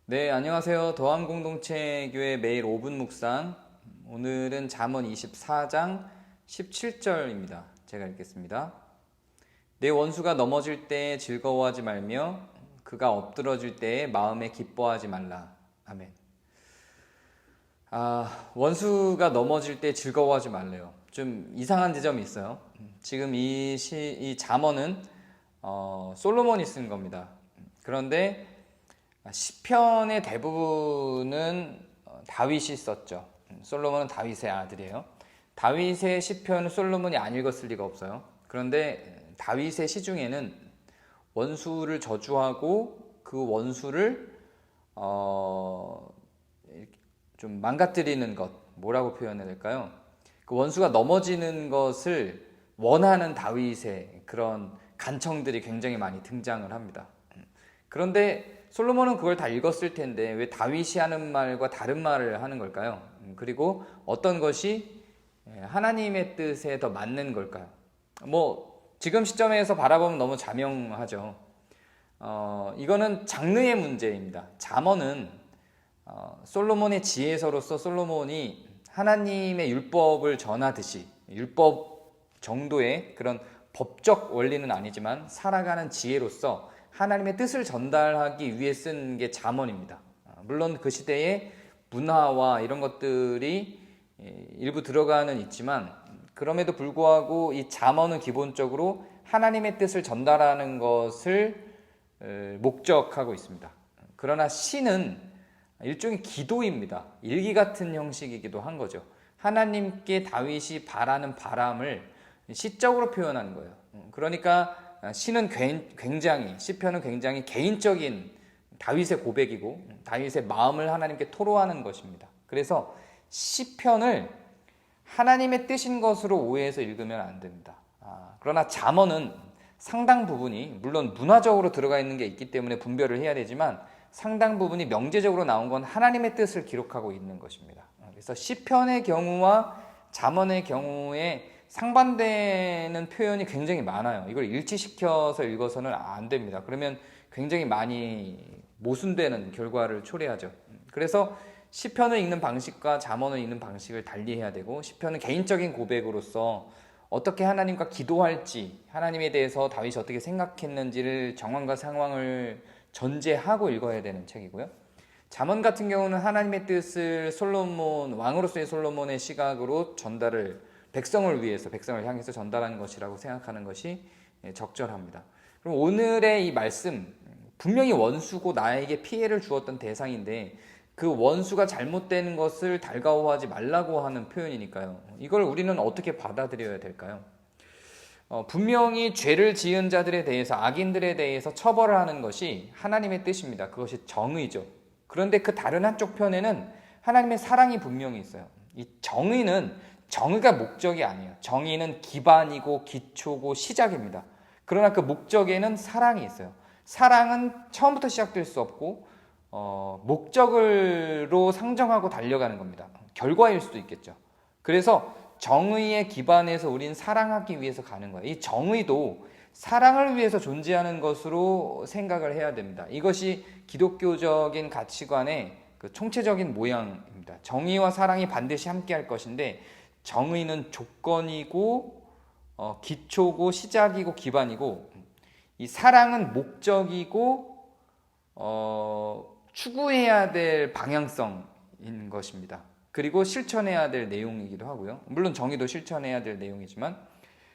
네, 안녕하세요. 더함공동체교회 매일 5분 묵상. 오늘은 잠언 24장 17절입니다. 제가 읽겠습니다. 내 원수가 넘어질 때에 즐거워하지 말며 그가 엎드러질 때에 마음에 기뻐하지 말라. 아멘. 원수가 넘어질 때 즐거워하지 말래요. 좀 이상한 지점이 있어요. 지금 이 잠언은 솔로몬이 쓴 겁니다. 그런데 시편의 대부분은 다윗이 썼죠. 솔로몬은 다윗의 아들이에요. 다윗의 시편은 솔로몬이 안 읽었을 리가 없어요. 그런데 다윗의 시 중에는 원수를 저주하고 그 원수를 좀 망가뜨리는 것, 뭐라고 표현해야 될까요? 그 원수가 넘어지는 것을 원하는 다윗의 그런 간청들이 굉장히 많이 등장을 합니다. 그런데 솔로몬은 그걸 다 읽었을 텐데 왜 다윗이 하는 말과 다른 말을 하는 걸까요? 그리고 어떤 것이 하나님의 뜻에 더 맞는 걸까요? 지금 시점에서 바라보면 너무 자명하죠. 이거는 장르의 문제입니다. 잠언은 솔로몬의 지혜서로서 솔로몬이 하나님의 율법을 전하듯이 율법 정도의 그런 법적 원리는 아니지만 살아가는 지혜로서 하나님의 뜻을 전달하기 위해 쓴 게 잠언입니다. 물론 그 시대의 문화와 이런 것들이 일부 들어가는 있지만 그럼에도 불구하고 이 잠언은 기본적으로 하나님의 뜻을 전달하는 것을 목적하고 있습니다. 그러나 시는 일종의 기도입니다. 일기 같은 형식이기도 한 거죠. 하나님께 다윗이 바라는 바람을 시적으로 표현하는 거예요. 그러니까 시는 시편은 굉장히 개인적인 다윗의 고백이고 다윗의 마음을 하나님께 토로하는 것입니다. 그래서 시편을 하나님의 뜻인 것으로 오해해서 읽으면 안 됩니다. 그러나 잠언은 상당 부분이 물론 문화적으로 들어가 있는 게 있기 때문에 분별을 해야 되지만 상당 부분이 명제적으로 나온 건 하나님의 뜻을 기록하고 있는 것입니다. 그래서 시편의 경우와 잠언의 경우에 상반되는 표현이 굉장히 많아요. 이걸 일치시켜서 읽어서는 안 됩니다. 그러면 굉장히 많이 모순되는 결과를 초래하죠. 그래서 시편을 읽는 방식과 잠언을 읽는 방식을 달리해야 되고 시편은 개인적인 고백으로서 어떻게 하나님과 기도할지 하나님에 대해서 다윗이 어떻게 생각했는지를 정황과 상황을 전제하고 읽어야 되는 책이고요. 잠언 같은 경우는 하나님의 뜻을 왕으로서의 솔로몬의 시각으로 백성을 위해서 백성을 향해서 전달하는 것이라고 생각하는 것이 적절합니다. 그럼 오늘의 이 말씀 분명히 원수고 나에게 피해를 주었던 대상인데 그 원수가 잘못된 것을 달가워하지 말라고 하는 표현이니까요. 이걸 우리는 어떻게 받아들여야 될까요? 분명히 죄를 지은 자들에 대해서 악인들에 대해서 처벌을 하는 것이 하나님의 뜻입니다. 그것이 정의죠. 그런데 그 다른 한쪽 편에는 하나님의 사랑이 분명히 있어요. 이 정의가 목적이 아니에요. 정의는 기반이고 기초고 시작입니다. 그러나 그 목적에는 사랑이 있어요. 사랑은 처음부터 시작될 수 없고 목적으로 상정하고 달려가는 겁니다. 결과일 수도 있겠죠. 그래서 정의의 기반에서 우린 사랑하기 위해서 가는 거예요. 이 정의도 사랑을 위해서 존재하는 것으로 생각을 해야 됩니다. 이것이 기독교적인 가치관의 그 총체적인 모양입니다. 정의와 사랑이 반드시 함께할 것인데 정의는 조건이고 기초고 시작이고 기반이고 이 사랑은 목적이고 추구해야 될 방향성인 것입니다. 그리고 실천해야 될 내용이기도 하고요. 물론 정의도 실천해야 될 내용이지만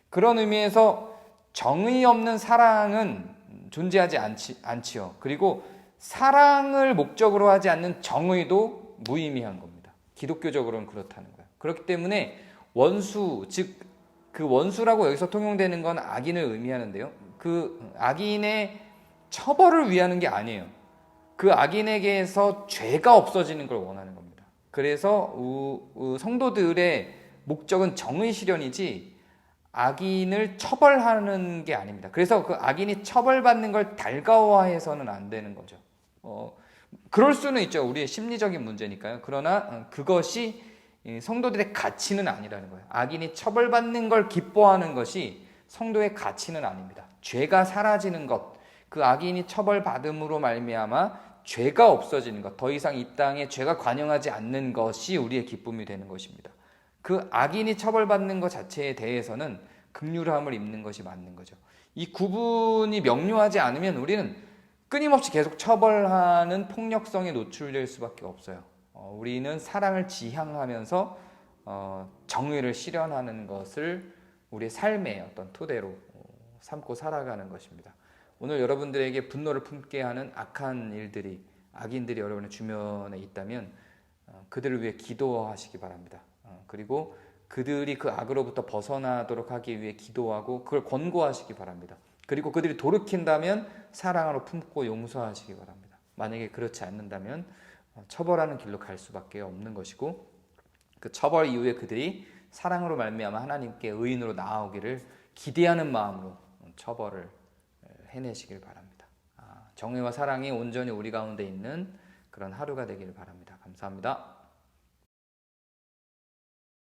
그런 의미에서 정의 없는 사랑은 존재하지 않지요. 그리고 사랑을 목적으로 하지 않는 정의도 무의미한 겁니다. 기독교적으로는 그렇다는 거예요. 그렇기 때문에 원수, 즉 그 원수라고 여기서 통용되는 건 악인을 의미하는데요. 그 악인의 처벌을 위하는 게 아니에요. 그 악인에게서 죄가 없어지는 걸 원하는 겁니다. 그래서 성도들의 목적은 정의 실현이지 악인을 처벌하는 게 아닙니다. 그래서 그 악인이 처벌받는 걸 달가워해서는 안 되는 거죠. 그럴 수는 있죠. 우리의 심리적인 문제니까요. 그러나 그것이 성도들의 가치는 아니라는 거예요. 악인이 처벌받는 걸 기뻐하는 것이 성도의 가치는 아닙니다. 죄가 사라지는 것, 그 악인이 처벌받음으로 말미암아 죄가 없어지는 것, 더 이상 이 땅에 죄가 관영하지 않는 것이 우리의 기쁨이 되는 것입니다. 그 악인이 처벌받는 것 자체에 대해서는 긍휼함을 입는 것이 맞는 거죠. 이 구분이 명료하지 않으면 우리는 끊임없이 계속 처벌하는 폭력성에 노출될 수밖에 없어요. 우리는 사랑을 지향하면서 정의를 실현하는 것을 우리의 삶의 어떤 토대로 삼고 살아가는 것입니다. 오늘 여러분들에게 분노를 품게 하는 악한 일들이, 악인들이 여러분의 주변에 있다면 그들을 위해 기도하시기 바랍니다. 그리고 그들이 그 악으로부터 벗어나도록 하기 위해 기도하고 그걸 권고하시기 바랍니다. 그리고 그들이 돌이킨다면 사랑으로 품고 용서하시기 바랍니다. 만약에 그렇지 않는다면 처벌하는 길로 갈 수밖에 없는 것이고, 그 처벌 이후에 그들이 사랑으로 말미암아 하나님께 의인으로 나아오기를 기대하는 마음으로 처벌을 해내시길 바랍니다. 정의와 사랑이 온전히 우리 가운데 있는 그런 하루가 되기를 바랍니다. 감사합니다.